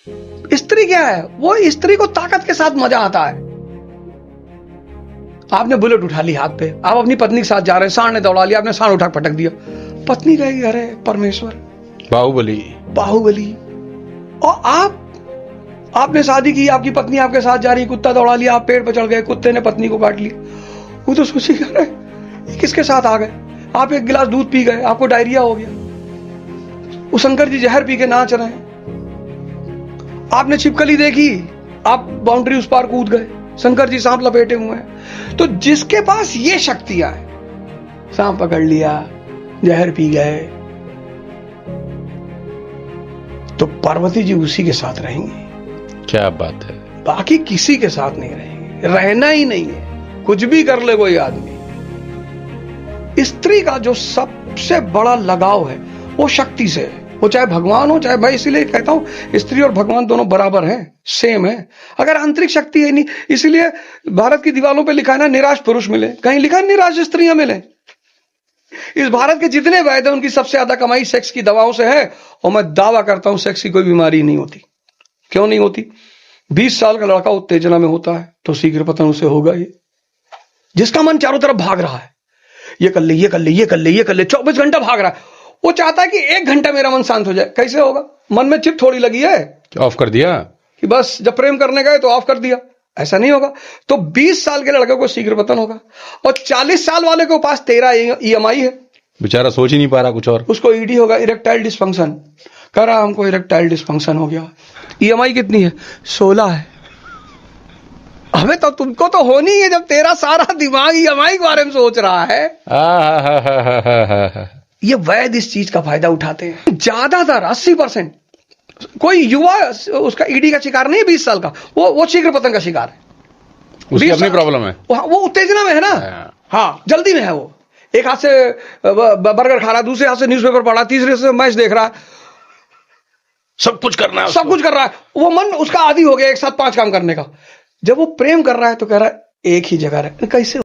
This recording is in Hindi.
स्त्री क्या है? वो स्त्री को ताकत के साथ मजा आता है। आपने बुलेट उठा ली हाथ पे, आप अपनी पत्नी के साथ जा रहे हैं, सांड ने दौड़ा लिया, आपने सांड उठा पटक दिया, पत्नी कहेगी अरे परमेश्वर, बाहुबली। बाहुबली। और आपने शादी की, आपकी पत्नी आपके साथ जा रही, कुत्ता दौड़ा लिया, आप पेड़ पर चढ़ गए, कुत्ते ने पत्नी को काट लिया, वो तो सोचेगी अरे ये किसके साथ आ गए। आप एक गिलास दूध पी गए, आपको डायरिया हो गया, वो शंकर जी जहर पी के नाच रहे हैं। आपने छिपकली देखी, आप बाउंड्री उस पार कूद गए, शंकर जी सांप लपेटे हुए हैं। तो जिसके पास ये शक्तियां हैं, सांप पकड़ लिया, जहर पी गए, तो पार्वती जी उसी के साथ रहेंगी। क्या बात है। बाकी किसी के साथ नहीं रहेंगे, रहना ही नहीं है, कुछ भी कर ले कोई आदमी। स्त्री का जो सबसे बड़ा लगाव है वो शक्ति से है, वो चाहे भगवान हो चाहे भाई, इसीलिए कहता हूं स्त्री और भगवान दोनों बराबर हैं, सेम है। अगर आंतरिक शक्ति है नहीं, इसीलिए भारत की दीवारों पे लिखा है ना, निराश पुरुष मिले, कहीं लिखा है निराश स्त्रियां मिले। इस भारत के जितने वैद्य, उनकी सबसे ज्यादा कमाई सेक्स की दवाओं से है, और मैं दावा करता हूं सेक्स की कोई बीमारी नहीं होती। क्यों नहीं होती? 20 साल का लड़का उत्तेजना में होता है तो शीघ्र पतन उसे होगा ही। जिसका मन चारों तरफ भाग रहा है, ये कर ले, ये कर ले, ये कर ले, ये कर ले, 24 घंटा भाग रहा है, वो चाहता है कि 1 घंटा मेरा मन शांत हो जाए। कैसे होगा? मन में चिप थोड़ी लगी है, ऑफ कर दिया कि बस जब प्रेम करने गए तो ऑफ कर दिया, ऐसा नहीं होगा। तो 20 साल के लड़के को शीघ्र पतन होगा, और 40 साल वाले के पास 13 EMI है, बेचारा सोच ही नहीं पा रहा कुछ और, उसको ED होगा, इरेक्टाइल डिस्फंक्शन। कह रहा हमको इरेक्टाइल डिस्फंक्शन हो गया। EMI कितनी है? 16 है। हमें तो, तुमको तो होनी है जब तेरा सारा दिमाग EMI के बारे में सोच रहा है। ये वैद्य इस चीज का फायदा उठाते हैं। ज्यादातर 80% कोई युवा उसका ED का शिकार नहीं है, 20 साल का, वो शीघ्र पतन का शिकार है। उसकी अपनी प्रॉब्लम है, वो उत्तेजना में है ना, हाँ जल्दी में है। वो एक हाथ से बर्गर खा रहा, दूसरे हाथ से न्यूज़पेपर पढ़ रहा, तीसरे से मैच देख रहा, सब कुछ करना है, सब कुछ कर रहा है। वो मन उसका आदी हो गया एक साथ 5 काम करने का। जब वो प्रेम कर रहा है तो कह रहा है एक ही जगह रहे। कैसे